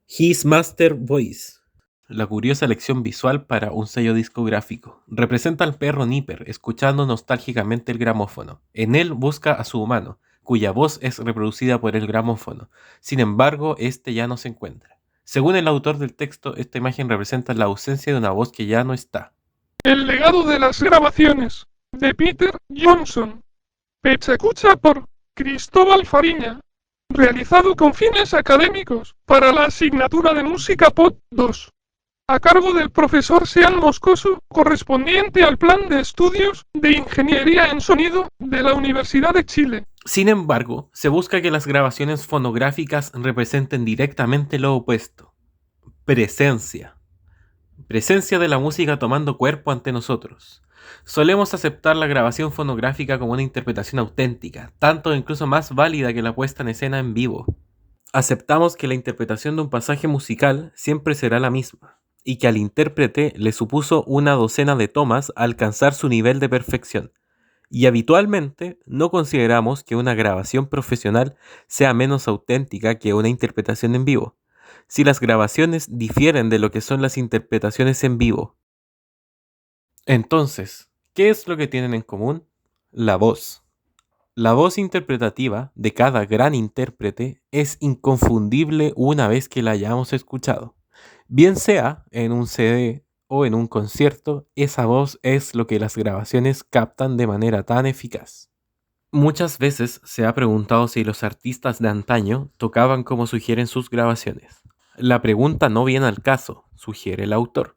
His Master Voice. La curiosa elección visual para un sello discográfico. Representa al perro Nipper escuchando nostálgicamente el gramófono. En él busca a su humano, cuya voz es reproducida por el gramófono. Sin embargo, este ya no se encuentra. Según el autor del texto, esta imagen representa la ausencia de una voz que ya no está. El legado de las grabaciones, de Peter Johnson. Escucha por Cristóbal Fariña. Realizado con fines académicos, para la asignatura de Música Pod 2. A cargo del profesor Sean Moscoso, correspondiente al Plan de Estudios de Ingeniería en Sonido de la Universidad de Chile. Sin embargo, se busca que las grabaciones fonográficas representen directamente lo opuesto. Presencia. Presencia de la música tomando cuerpo ante nosotros. Solemos aceptar la grabación fonográfica como una interpretación auténtica, tanto o incluso más válida que la puesta en escena en vivo. Aceptamos que la interpretación de un pasaje musical siempre será la misma, y que al intérprete le supuso una docena de tomas alcanzar su nivel de perfección. Y habitualmente no consideramos que una grabación profesional sea menos auténtica que una interpretación en vivo, si las grabaciones difieren de lo que son las interpretaciones en vivo. Entonces, ¿qué es lo que tienen en común? La voz. La voz interpretativa de cada gran intérprete es inconfundible una vez que la hayamos escuchado. Bien sea en un CD o en un concierto, esa voz es lo que las grabaciones captan de manera tan eficaz. Muchas veces se ha preguntado si los artistas de antaño tocaban como sugieren sus grabaciones. La pregunta no viene al caso, sugiere el autor,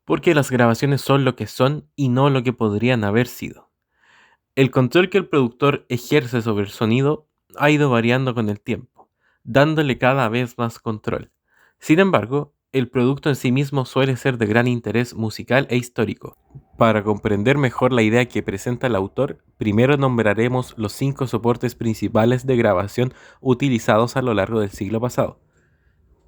porque las grabaciones son lo que son y no lo que podrían haber sido. El control que el productor ejerce sobre el sonido ha ido variando con el tiempo, dándole cada vez más control. Sin embargo, el producto en sí mismo suele ser de gran interés musical e histórico. Para comprender mejor la idea que presenta el autor, primero nombraremos los 5 soportes principales de grabación utilizados a lo largo del siglo pasado.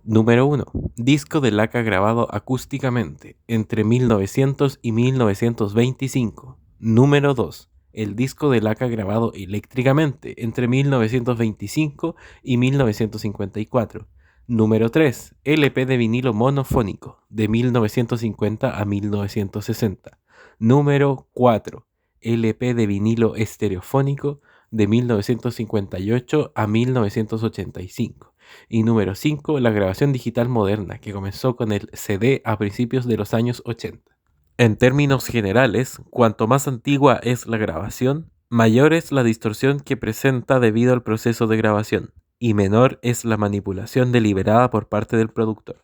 Número 1. Disco de laca grabado acústicamente entre 1900 y 1925. Número 2. El disco de laca grabado eléctricamente entre 1925 y 1954. Número 3. LP de vinilo monofónico de 1950 a 1960. Número 4. LP de vinilo estereofónico de 1958 a 1985. Y número 5, la grabación digital moderna, que comenzó con el CD a principios de los años 80. En términos generales, cuanto más antigua es la grabación, mayor es la distorsión que presenta debido al proceso de grabación, y menor es la manipulación deliberada por parte del productor.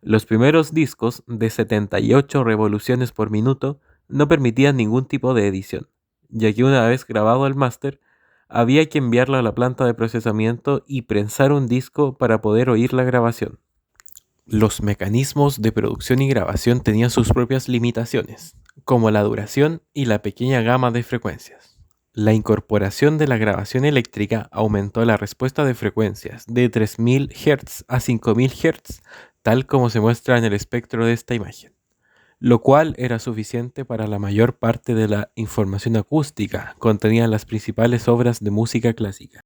Los primeros discos, de 78 revoluciones por minuto, no permitían ningún tipo de edición, ya que una vez grabado el máster, había que enviarlo a la planta de procesamiento y prensar un disco para poder oír la grabación. Los mecanismos de producción y grabación tenían sus propias limitaciones, como la duración y la pequeña gama de frecuencias. La incorporación de la grabación eléctrica aumentó la respuesta de frecuencias de 3000 Hz a 5000 Hz, tal como se muestra en el espectro de esta imagen, lo cual era suficiente para la mayor parte de la información acústica contenida en las principales obras de música clásica.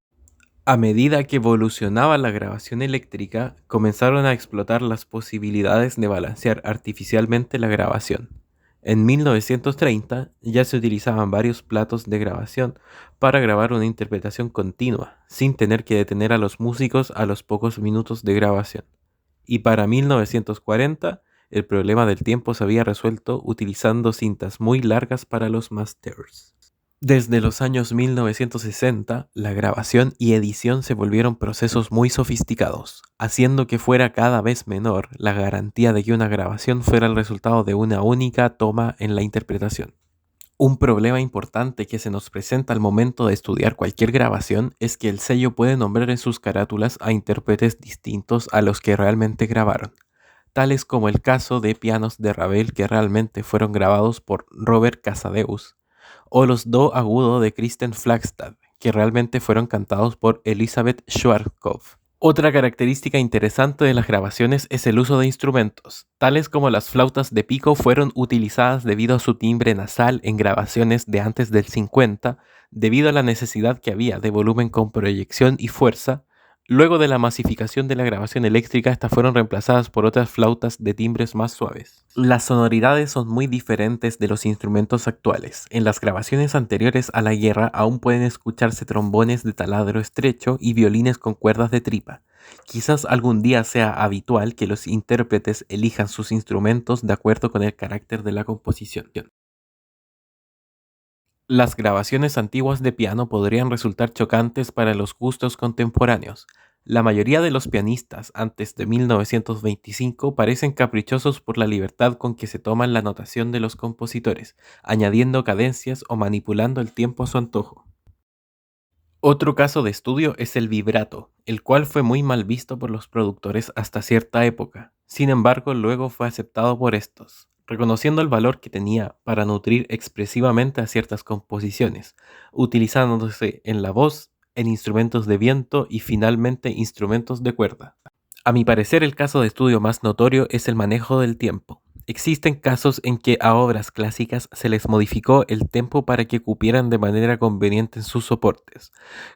A medida que evolucionaba la grabación eléctrica, comenzaron a explotar las posibilidades de balancear artificialmente la grabación. En 1930 ya se utilizaban varios platos de grabación para grabar una interpretación continua, sin tener que detener a los músicos a los pocos minutos de grabación. Y para 1940, el problema del tiempo se había resuelto utilizando cintas muy largas para los masters. Desde los años 1960, la grabación y edición se volvieron procesos muy sofisticados, haciendo que fuera cada vez menor la garantía de que una grabación fuera el resultado de una única toma en la interpretación. Un problema importante que se nos presenta al momento de estudiar cualquier grabación es que el sello puede nombrar en sus carátulas a intérpretes distintos a los que realmente grabaron, tales como el caso de pianos de Ravel que realmente fueron grabados por Robert Casadeus, o los do agudo de Kristen Flagstad, que realmente fueron cantados por Elisabeth Schwarzkopf. Otra característica interesante de las grabaciones es el uso de instrumentos, tales como las flautas de pico fueron utilizadas debido a su timbre nasal en grabaciones de antes del 50, debido a la necesidad que había de volumen con proyección y fuerza, Luego de la masificación de la grabación eléctrica, estas fueron reemplazadas por otras flautas de timbres más suaves. Las sonoridades son muy diferentes de los instrumentos actuales. En las grabaciones anteriores a la guerra aún pueden escucharse trombones de taladro estrecho y violines con cuerdas de tripa. Quizás algún día sea habitual que los intérpretes elijan sus instrumentos de acuerdo con el carácter de la composición. Las grabaciones antiguas de piano podrían resultar chocantes para los gustos contemporáneos. La mayoría de los pianistas antes de 1925 parecen caprichosos por la libertad con que se toman la notación de los compositores, añadiendo cadencias o manipulando el tiempo a su antojo. Otro caso de estudio es el vibrato, el cual fue muy mal visto por los productores hasta cierta época. Sin embargo, luego fue aceptado por estos, reconociendo el valor que tenía para nutrir expresivamente a ciertas composiciones, utilizándose en la voz, en instrumentos de viento y finalmente instrumentos de cuerda. A mi parecer, el caso de estudio más notorio es el manejo del tiempo. Existen casos en que a obras clásicas se les modificó el tempo para que cupieran de manera conveniente en sus soportes,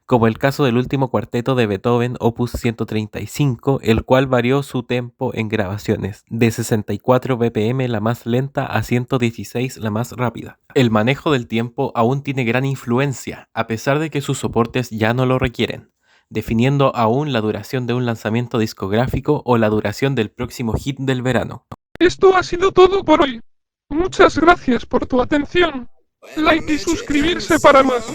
como el caso del último cuarteto de Beethoven, opus 135, el cual varió su tempo en grabaciones, de 64 bpm la más lenta a 116 la más rápida. El manejo del tiempo aún tiene gran influencia, a pesar de que sus soportes ya no lo requieren, definiendo aún la duración de un lanzamiento discográfico o la duración del próximo hit del verano. Esto ha sido todo por hoy. Muchas gracias por tu atención. Like y suscribirse para más.